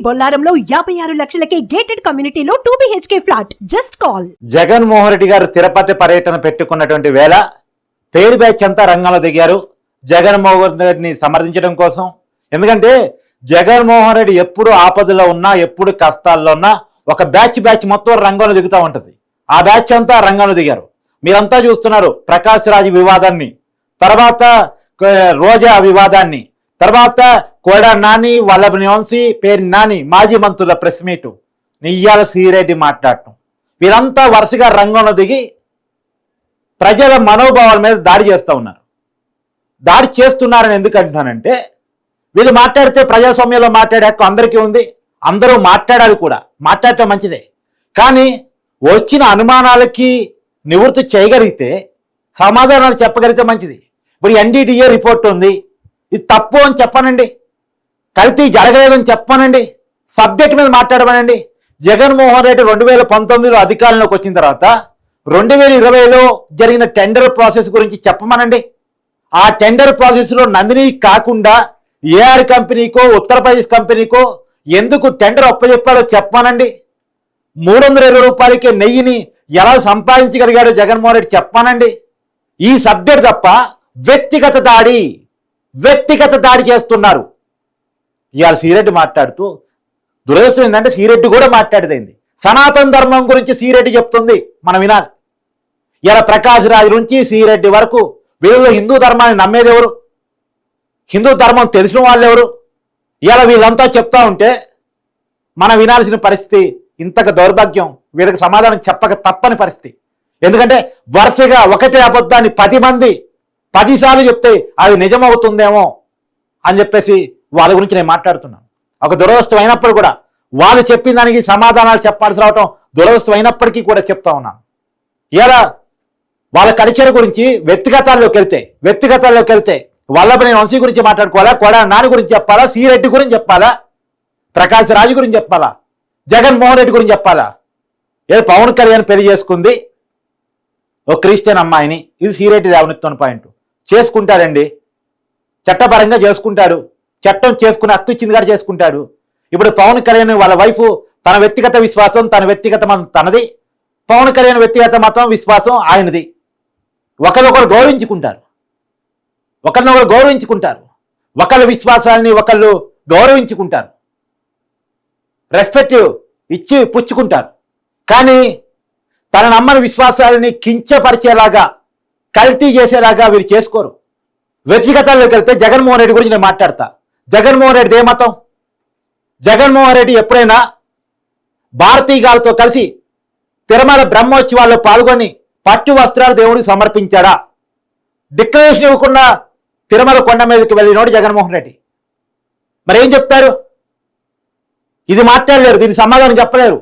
బొల్లారంలో 56 లక్షలకే gated కమ్యూనిటీలో 2 BHK flat. Just call. Jaganmohan Reddy గారు తిరుపతి పర్యటన పెట్టుకున్నటువంటి వేళ పేరు బ్యాచ్ అంతా రంగంలో దిగారు జగన్మోహన్ రెడ్డిని సమర్థించడం కోసం. ఎందుకంటే జగన్మోహన్ రెడ్డి ఎప్పుడు ఆపదలో ఉన్నా, ఎప్పుడు కష్టాల్లో ఉన్నా ఒక బ్యాచ్ మొత్తం రంగంలో దిగుతూ ఉంటుంది. ఆ బ్యాచ్ అంతా రంగంలో దిగారు. మీరంతా చూస్తున్నారు ప్రకాష్ రాజ్ వివాదాన్ని, తర్వాత రోజా వివాదాన్ని, తర్వాత కోడా నాని, వల్లభని వంశీ, పేరు నాని మాజీ మంత్రుల ప్రెస్ మీటు, నియ్యాల శ్రీరెడ్డి మాట్లాడటం, వీరంతా వరుసగా రంగంలో దిగి ప్రజల మనోభావాల మీద దాడి చేస్తూ ఉన్నారు. దాడి చేస్తున్నారని ఎందుకు అంటున్నానంటే, వీళ్ళు మాట్లాడితే ప్రజాస్వామ్యంలో మాట్లాడే హక్కు అందరికీ ఉంది, అందరూ మాట్లాడాలి కూడా, మాట్లాడటం మంచిదే. కానీ వచ్చిన అనుమానాలకి నివృత్తి చేయగలిగితే, సమాధానాలు చెప్పగలిగితే మంచిది. ఇప్పుడు NDDA రిపోర్ట్ ఉంది, ఇది తప్పు అని చెప్పానండి, కల్తీ జరగలేదని చెప్పానండి, సబ్జెక్ట్ మీద మాట్లాడమనండి. జగన్మోహన్ రెడ్డి 2019లో అధికారంలోకి వచ్చిన తర్వాత 2020లో జరిగిన టెండర్ ప్రాసెస్ గురించి చెప్పమనండి. ఆ టెండర్ ప్రాసెస్లో నందిని కాకుండా AR కంపెనీకో ఉత్తరప్రదేశ్ కంపెనీకో ఎందుకు టెండర్ అప్పచెప్పాడో చెప్పానండి. 320 రూపాయలకే నెయ్యిని ఎలా సంపాదించగలిగాడో జగన్మోహన్ రెడ్డి చెప్పానండి. ఈ సబ్జెక్ట్ తప్ప వ్యక్తిగత దాడి చేస్తున్నారు. ఇవాళ శ్రీరెడ్డి మాట్లాడుతూ దురదృష్టం ఏంటంటే శ్రీరెడ్డి కూడా మాట్లాడేదైంది. సనాతన ధర్మం గురించి శ్రీరెడ్డి చెప్తుంది, మనం వినాలి. ఇలా ప్రకాష్ రాజ్ నుంచి శ్రీరెడ్డి వరకు వీళ్ళు హిందూ ధర్మాన్ని నమ్మేది ఎవరు? హిందూ ధర్మం తెలిసిన వాళ్ళు ఎవరు? ఇలా వీళ్ళంతా చెప్తా ఉంటే మనం వినాల్సిన పరిస్థితి. ఇంతకు దౌర్భాగ్యం, వీళ్ళకి సమాధానం చెప్పక తప్పని పరిస్థితి. ఎందుకంటే వరుసగా ఒకటే అబద్ధాన్ని 10 మంది 10 సార్లు చెప్తే అది నిజమవుతుందేమో అని చెప్పేసి వాళ్ళ గురించి నేను మాట్లాడుతున్నాను. ఒక దురదృష్టం అయినప్పుడు కూడా వాళ్ళు చెప్పిన దానికి సమాధానాలు చెప్పాల్సి రావటం దురదృష్టం అయినప్పటికీ కూడా చెప్తా ఉన్నాను. ఇలా వాళ్ళ కల్చర్ గురించి వ్యక్తిగతాల్లోకి వెళ్తే వల్లభని వంశీ గురించి మాట్లాడుకోవాలా, కొడా నాని గురించి చెప్పాలా, శ్రీరెడ్డి గురించి చెప్పాలా, ప్రకాష్ రాజు గురించి చెప్పాలా, జగన్మోహన్ రెడ్డి గురించి చెప్పాలా? పవన్ కళ్యాణ్ పెళ్లి చేసుకుంది ఓ క్రిస్టియన్ అమ్మాయిని, ఇది శ్రీరెడ్డి లేవనెత్తున్న పాయింట్. చేసుకుంటాడండి, చట్టపరంగా చేసుకుంటాడు, చట్టం చేసుకునే హక్కు ఇచ్చింది కూడా చేసుకుంటాడు. ఇప్పుడు పవన్ కళ్యాణ్ వాళ్ళ వైఫ్ తన వ్యక్తిగత విశ్వాసం, తన వ్యక్తిగత మతం తనది, పవన్ కళ్యాణ్ వ్యక్తిగత మతం విశ్వాసం ఆయనది. ఒకరినొకరు గౌరవించుకుంటారు, ఒకళ్ళ విశ్వాసాలని ఒకళ్ళు గౌరవించుకుంటారు, రెస్పెక్ట్ ఇచ్చి పుచ్చుకుంటారు. కానీ తన నమ్మని విశ్వాసాలని కించపరిచేలాగా, కల్తీ చేసేలాగా వీరు చేసుకోరు. వ్యక్తిగతాల్లోకి వెళ్తే జగన్మోహన్ రెడ్డి గురించి నేను మాట్లాడతా. జగన్మోహన్ రెడ్డి ఏ మతం? జగన్మోహన్ రెడ్డి ఎప్పుడైనా భారతీయులతో కలిసి తిరుమల బ్రహ్మోత్సవాల్లో పాల్గొని పట్టు వస్త్రాలు దేవుడికి సమర్పించాడా? డిక్లరేషన్ ఇవ్వకుండా తిరుమల కొండ మీదకి వెళ్ళినోడు జగన్మోహన్ రెడ్డి. మరి ఏం చెప్తారు? ఇది మాట్లాడలేరు, దీనికి సమాధానం చెప్పలేరు.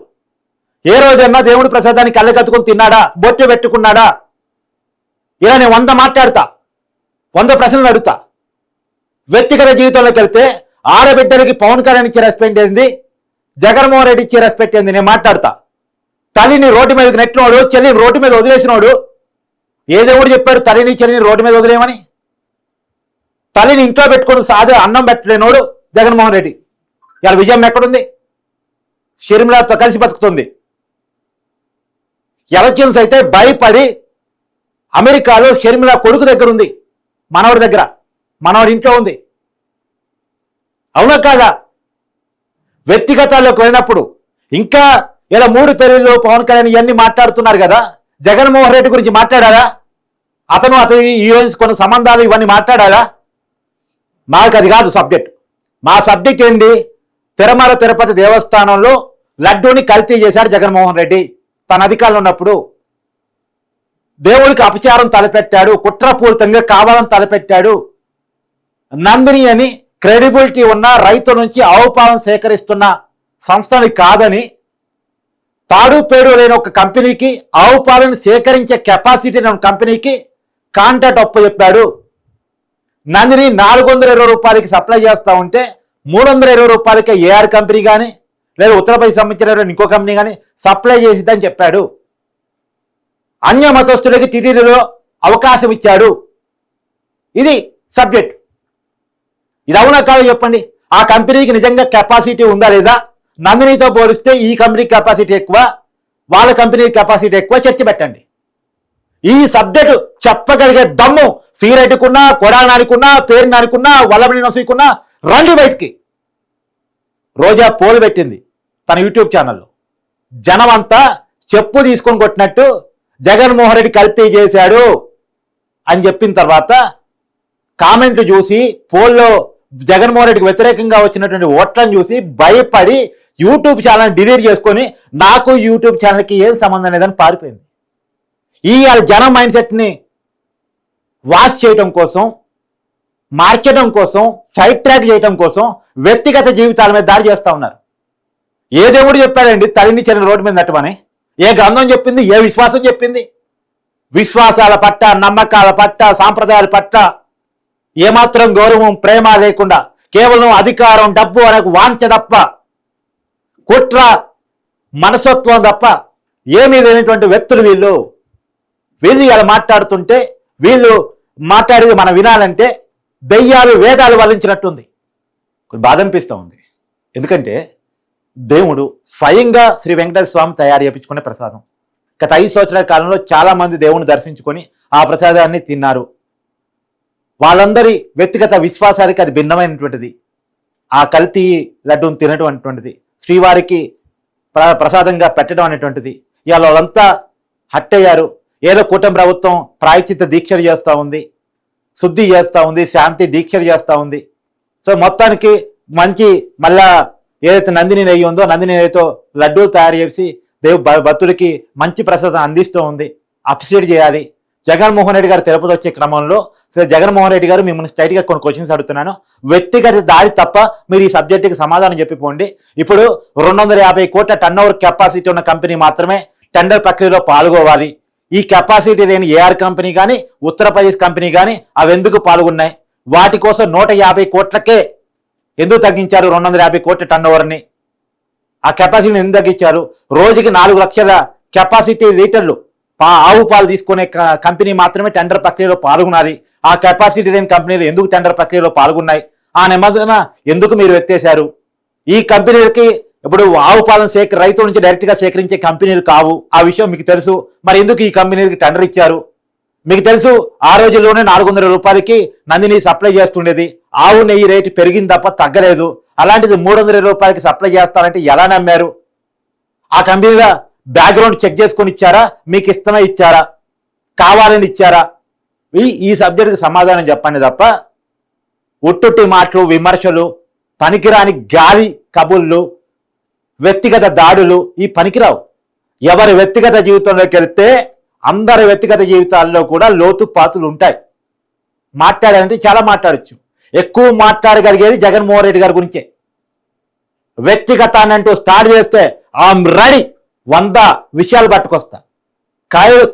ఏ రోజన్నా దేవుడి ప్రసాదాన్ని కళ్ళకత్తుకుని తిన్నాడా, బొట్టు పెట్టుకున్నాడా? ఇలా నేను 100 మాట్లాడతా, 100 ప్రశ్నలు అడుగుతా. వ్యక్తిగత జీవితంలోకి వెళ్తే ఆడబిడ్డలకి పవన్ కళ్యాణ్ ఇచ్చే రెస్పెక్ట్ ఏంది, జగన్మోహన్ రెడ్డి ఇచ్చే రెస్పెక్ట్ ఏంది నేను మాట్లాడతా. తల్లిని రోడ్డు మీదకి నెట్టినోడు, చెల్లిని రోడ్డు మీద వదిలేసినోడు, ఏ దేవుడు చెప్పాడు తల్లిని చెల్లిని రోడ్డు మీద వదిలేయమని? తల్లిని ఇంట్లో పెట్టుకొని సాదే అన్నం పెట్టలేనోడు జగన్మోహన్ రెడ్డి. ఇలా విజయం ఎక్కడుంది? షర్మిలతో కలిసి బతుకుతుంది. ఎలక్షన్స్ అయితే భయపడి అమెరికాలో షర్మిల కొడుకు దగ్గర ఉంది, మనవడి దగ్గర, మనవడి ఇంట్లో ఉంది. అవునా కాదా? వ్యక్తిగతాల్లోకి వెళ్ళినప్పుడు ఇంకా ఇలా 3 పెళ్లిళ్ళు పవన్ కళ్యాణ్ ఇవన్నీ మాట్లాడుతున్నారు కదా, జగన్మోహన్ రెడ్డి గురించి మాట్లాడారా? అతను ఈ రోజు కొన్ని సంబంధాలు ఇవన్నీ మాట్లాడారా? మాకు అది కాదు సబ్జెక్ట్. మా సబ్జెక్ట్ ఏంటి? తిరుమల తిరుపతి దేవస్థానంలో లడ్డూని కల్తీ చేశాడు జగన్మోహన్ రెడ్డి. తన అధికారంలో ఉన్నప్పుడు దేవుడికి అపచారం తలపెట్టాడు, కుట్రపూరితంగా కావాలని తలపెట్టాడు. నందిని అని క్రెడిబిలిటీ ఉన్న రైతు నుంచి ఆవు పాలను సేకరిస్తున్న సంస్థని కాదని, తాడు పేడు లేని ఒక కంపెనీకి ఆవు పాలను సేకరించే కెపాసిటీ ఉన్న కంపెనీకి కాంట్రాక్ట్ అప్పచెప్పాడు. నందిని 420 రూపాయలకి సప్లై చేస్తూ ఉంటే 320 రూపాయలకే AR కంపెనీ కానీ లేదా ఉత్తరప్రదేశ్ సంబంధించిన ఇంకో కంపెనీ కానీ సప్లై చేసిద్దని చెప్పాడు. అన్య మతస్థుడికి టీటీడీలో అవకాశం ఇచ్చాడు. ఇది సబ్జెక్ట్. ఇది అవునా కాదు చెప్పండి. ఆ కంపెనీకి నిజంగా కెపాసిటీ ఉందా లేదా, నందినితో పోలిస్తే ఈ కంపెనీకి కెపాసిటీ ఎక్కువ, వాళ్ళ కంపెనీ కెపాసిటీ ఎక్కువ, చర్చ పెట్టండి. ఈ సబ్జెక్టు చెప్పగలిగే దమ్ము సీరెడ్డికున్నా, కొడాలి నానికున్నా, పేరు నానికున్నా, వల్లభని నొసీకున్నా, రండి బయటికి. రోజా పోల్ పెట్టింది తన యూట్యూబ్ ఛానల్లో. జనం అంతా చెప్పు తీసుకొని కొట్టినట్టు జగన్మోహన్ రెడ్డి కల్తీ చేశాడు అని చెప్పిన తర్వాత కామెంట్లు చూసి పోల్లో జగన్మోహన్ రెడ్డికి వ్యతిరేకంగా వచ్చినటువంటి ఓట్లను చూసి భయపడి యూట్యూబ్ ఛానల్ డిలీట్ చేసుకొని నాకు యూట్యూబ్ ఛానల్కి ఏం సంబంధం లేదని పారిపోయింది. ఈ జనం మైండ్ సెట్ని వాష్ చేయడం కోసం, మార్చడం కోసం, సైడ్ ట్రాక్ చేయడం కోసం వ్యక్తిగత జీవితాల మీద దాడి చేస్తూ ఉన్నారు. ఏ దేవుడు చెప్పాడండి తల్లిని చెల్లిని రోడ్డు మీద నట్టమని? ఏ గ్రంథం చెప్పింది? ఏ విశ్వాసం చెప్పింది? విశ్వాసాల పట్ల, నమ్మకాల పట్ల, సాంప్రదాయాల పట్ల ఏమాత్రం గౌరవం, ప్రేమ లేకుండా కేవలం అధికారం, డబ్బు అనే వాంఛ తప్ప, కుట్ర మనసత్వం తప్ప ఏమీ లేనటువంటి వ్యక్తులు వీళ్ళు ఇలా మాట్లాడుతుంటే, వీళ్ళు మాట్లాడేది మనం వినాలంటే దెయ్యాలు వేదాలు వల్లించినట్టుంది. బాధ అనిపిస్తూ ఉంది. ఎందుకంటే దేవుడు స్వయంగా శ్రీ వెంకటేశ్వర స్వామి తయారు చేయించుకునే ప్రసాదం. గత 5 సంవత్సరాల కాలంలో చాలా మంది దేవుని దర్శించుకొని ఆ ప్రసాదాన్ని తిన్నారు. వాళ్ళందరి వ్యక్తిగత విశ్వాసానికి అది భిన్నమైనటువంటిది. ఆ కల్తీ లడ్డూని తినటువంటిది, శ్రీవారికి ప్రసాదంగా పెట్టడం అనేటువంటిది. ఇవాళ వాళ్ళంతా హట్ అయ్యారు. ఏదో కూటమి ప్రభుత్వం ప్రాయశ్చిత్త దీక్షలు చేస్తూ ఉంది, శుద్ధి చేస్తూ ఉంది, శాంతి దీక్షలు చేస్తూ ఉంది. సో మొత్తానికి మంచి మళ్ళా ఏదైతే నందిని నెయ్యి ఉందో నందిని నెయ్యితో లడ్డూలు తయారు చేసి భక్తుడికి మంచి ప్రసాదం అందిస్తూ ఉంది. అప్రిషియేట్ చేయాలి. జగన్మోహన్ రెడ్డి గారు తిరుపతి వచ్చే క్రమంలో జగన్మోహన్ రెడ్డి గారు మిమ్మల్ని స్ట్రైట్గా కొన్ని క్వశ్చన్స్ అడుగుతున్నాను. వ్యక్తిగత దాడి తప్ప మీరు ఈ సబ్జెక్టుకి సమాధానం చెప్పిపోండి. ఇప్పుడు 250 కోట్ల టర్న్ ఓవర్ కెపాసిటీ ఉన్న కంపెనీ మాత్రమే టెండర్ ప్రక్రియలో పాల్గొవాలి. ఈ కెపాసిటీ లేని ఏఆర్ కంపెనీ కానీ, ఉత్తరప్రదేశ్ కంపెనీ కానీ అవి ఎందుకు పాల్గొన్నాయి? వాటి కోసం 150 కోట్లకే ఎందుకు తగ్గించారు? 250 కోట్ల టర్న్ ఓవర్ని ఆ కెపాసిటీని ఎందుకు తగ్గించారు? రోజుకి 4 లక్షల కెపాసిటీ లీటర్లు ఆవు పాలు తీసుకునే కంపెనీ మాత్రమే టెండర్ ప్రక్రియలో పాల్గొనాలి. ఆ కెపాసిటీ లేని కంపెనీలు ఎందుకు టెండర్ ప్రక్రియలో పాల్గొన్నాయి? ఆ నిబంధన ఎందుకు మీరు ఎత్తేశారు? ఈ కంపెనీలకి ఇప్పుడు ఆవు పాలను రైతుల నుంచి డైరెక్ట్గా సేకరించే కంపెనీలు కావు. ఆ విషయం మీకు తెలుసు. మరి ఎందుకు ఈ కంపెనీలకి టెండర్ ఇచ్చారు? మీకు తెలుసు ఆ రోజుల్లోనే 400 రూపాయలకి నందిని సప్లై చేస్తుండేది. ఆవు నెయ్యి రేటు పెరిగింది తప్ప తగ్గలేదు. అలాంటిది 300 రూపాయలకి సప్లై చేస్తారంటే ఎలా నమ్మారు? ఆ కంపెనీల బ్యాక్గ్రౌండ్ చెక్ చేసుకొని ఇచ్చారా? మీకు ఇష్టమే ఇచ్చారా? కావాలని ఇచ్చారా? ఈ సబ్జెక్టుకి సమాధానం చెప్పండి తప్ప ఒట్టుట్టి మాటలు, విమర్శలు, పనికిరాని గాలి కబుర్లు, వ్యక్తిగత దాడులు ఈ పనికిరావు. ఎవరి వ్యక్తిగత జీవితంలోకి వెళ్తే అందరి వ్యక్తిగత జీవితాల్లో కూడా లోతుపాతులు ఉంటాయి. మాట్లాడాలంటే చాలా మాట్లాడచ్చు. ఎక్కువ మాట్లాడగలిగేది జగన్మోహన్ రెడ్డి గారి గురించే. వ్యక్తిగతాన్ని అంటూ స్టార్ట్ చేస్తే ఐఎమ్ రెడీ 100 విషయాలు పట్టుకొస్తా.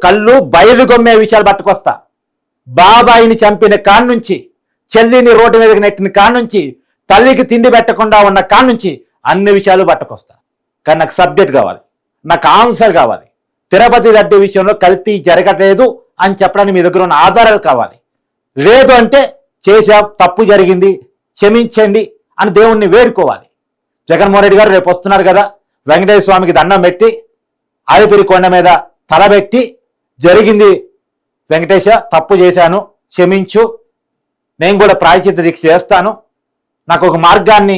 కళ్ళు బయలు గొమ్మే విషయాలు పట్టుకొస్తా. బాబాయిని చంపిన కాడ నుంచి, చెల్లిని రోడ్డు మీదకి నెట్టిన కాడ నుంచి, తల్లికి తిండి పెట్టకుండా ఉన్న కాడ నుంచి అన్ని విషయాలు పట్టుకొస్తా. కానీ నాకు సబ్జెక్ట్ కావాలి, నాకు ఆన్సర్ కావాలి. తిరుపతి లడ్డు విషయంలో కల్తీ జరగట్లేదు అని చెప్పడానికి మీ దగ్గర ఉన్న ఆధారాలు కావాలి. లేదు అంటే తప్పు జరిగింది, క్షమించండి అని దేవుణ్ణి వేడుకోవాలి. జగన్మోహన్ రెడ్డి గారు రేపు వస్తున్నారు కదా, వెంకటేశ్వర స్వామికి దండం పెట్టి ఆలిపిరి కొండ మీద తలబెట్టి జరిగింది వెంకటేశ, తప్పు చేశాను, క్షమించు, నేను కూడా ప్రాయశ్చిత్త దీక్ష చేస్తాను, నాకు ఒక మార్గాన్ని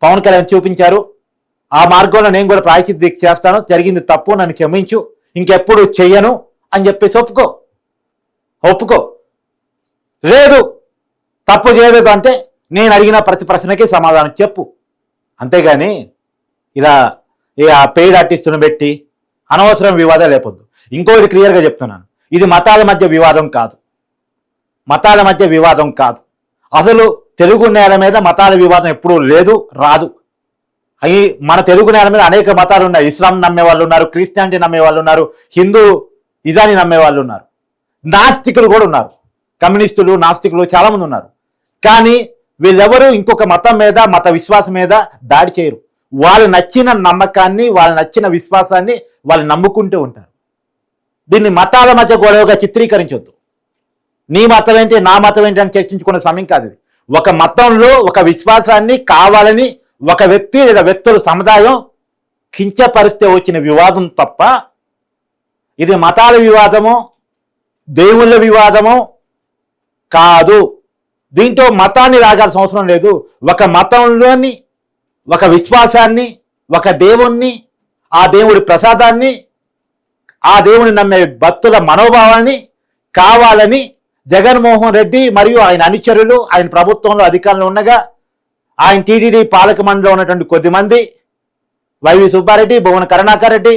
పవన్ కళ్యాణ్ చూపించారు, ఆ మార్గంలో నేను కూడా ప్రాయశ్చిత్త దీక్ష చేస్తాను, జరిగింది తప్పు, నన్ను క్షమించు, ఇంకెప్పుడు చెయ్యను అని చెప్పేసి ఒప్పుకో. లేదు తప్పు చేయలేదు అంటే నేను అడిగిన ప్రతి ప్రశ్నకి సమాధానం చెప్పు. అంతేగాని ఇలా ఆ పెయిడ్ ఆర్టిస్టును పెట్టి అనవసరం వివాదాలు లేపొద్దు. ఇంకోటి క్లియర్గా చెప్తున్నాను, ఇది మతాల మధ్య వివాదం కాదు. మతాల మధ్య వివాదం కాదు. అసలు తెలుగు నేల మీద మతాల వివాదం ఎప్పుడూ లేదు, రాదు. అవి మన తెలుగు నేల మీద అనేక మతాలు ఉన్నాయి. ఇస్లాం నమ్మే వాళ్ళు ఉన్నారు, క్రిస్టియానిటీ నమ్మే వాళ్ళు ఉన్నారు, హిందూ ఇజాని నమ్మే వాళ్ళు ఉన్నారు, నాస్తికులు కూడా ఉన్నారు, కమ్యూనిస్టులు, నాస్తికులు చాలా మంది ఉన్నారు. కానీ వీళ్ళెవరూ ఇంకొక మతం మీద, మత విశ్వాసం మీద దాడి చేయరు. వాళ్ళు నచ్చిన నమ్మకాన్ని, వాళ్ళు నచ్చిన విశ్వాసాన్ని వాళ్ళు నమ్ముకుంటూ ఉంటారు. దీన్ని మతాల మధ్య గొడవగా చిత్రీకరించొద్దు. నీ మతం ఏంటి, నా మతం ఏంటి అని చర్చించుకునే సమయం కాదు ఇది. ఒక మతంలో ఒక విశ్వాసాన్ని కావాలని ఒక వ్యక్తి లేదా వ్యక్తుల సముదాయం కించపరిస్తే వచ్చిన వివాదం తప్ప ఇది మతాల వివాదము, దేవుళ్ళ వివాదము కాదు. దీంట్లో మతాన్ని రాగాల్సిన అవసరం లేదు. ఒక మతంలోని ఒక విశ్వాసాన్ని, ఒక దేవుణ్ణి, ఆ దేవుడి ప్రసాదాన్ని, ఆ దేవుని నమ్మే భక్తుల మనోభావాన్ని కావాలని జగన్మోహన్ రెడ్డి మరియు ఆయన అనుచరులు ఆయన ప్రభుత్వంలో అధికారంలో ఉండగా ఆయన టీటీడీ పాలక మండలిలో ఉన్నటువంటి కొద్దిమంది వైవి సుబ్బారెడ్డి, భువన కరుణాకర్ రెడ్డి,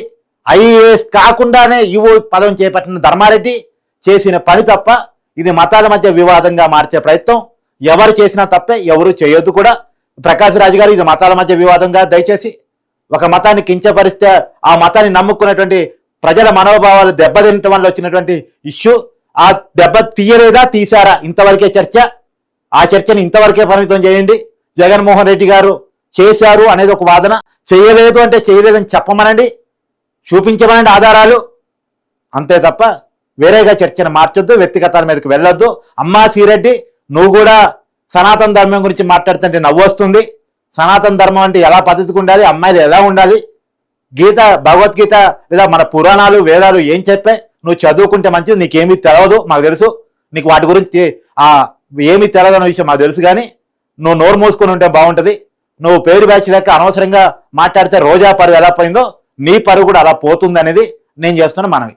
ఐఏఎస్ కాకుండానే ఈవో పదవిని చేపట్టిన ధర్మారెడ్డి చేసిన పని తప్ప ఇది మతాల మధ్య వివాదంగా మార్చే ప్రయత్నం ఎవరు చేసినా తప్పే, ఎవరు చేయొద్దు కూడా. ప్రకాష్ రాజు గారు ఇది మతాల మధ్య వివాదంగా దయచేసి ఒక మతాన్ని కించపరిస్తే ఆ మతాన్ని నమ్ముకున్నటువంటి ప్రజల మనోభావాలు దెబ్బతినటం వల్ల వచ్చినటువంటి ఇష్యూ, ఆ దెబ్బ తీయలేదా తీశారా ఇంతవరకే చర్చ. ఆ చర్చని ఇంతవరకే పరిమితం చేయండి. జగన్మోహన్ రెడ్డి గారు చేశారు అనేది ఒక వాదన, చేయలేదు అంటే చేయలేదని చెప్పమనండి, చూపించమనండి ఆధారాలు, అంతే తప్ప వేరేగా చర్చను మార్చొద్దు, వ్యక్తిగతాల మీదకి వెళ్ళొద్దు. అమ్మా శ్రీరెడ్డి, నువ్వు కూడా సనాతన ధర్మం గురించి మాట్లాడుతుంటే నవ్వు వస్తుంది. సనాతన ధర్మం అంటే ఎలా పద్ధతికి ఉండాలి, అమ్మాయిలు ఎలా ఉండాలి, గీత భగవద్గీత లేదా మన పురాణాలు వేదాలు ఏం చెప్పే, నువ్వు చదువుకుంటే మంచిది. నీకేమీ తెలవదు మాకు తెలుసు, నీకు వాటి గురించి ఏమీ తెలదు అన్న విషయం మాకు తెలుసు. కానీ నువ్వు నోరు మూసుకొని ఉంటే బాగుంటుంది. నువ్వు పేరు బ్యాచ్ లెక్క అనవసరంగా మాట్లాడితే రోజా పరువు ఎలా పోయిందో నీ పరువు కూడా అలా పోతుంది అనేది నేను చేస్తున్న మనవి.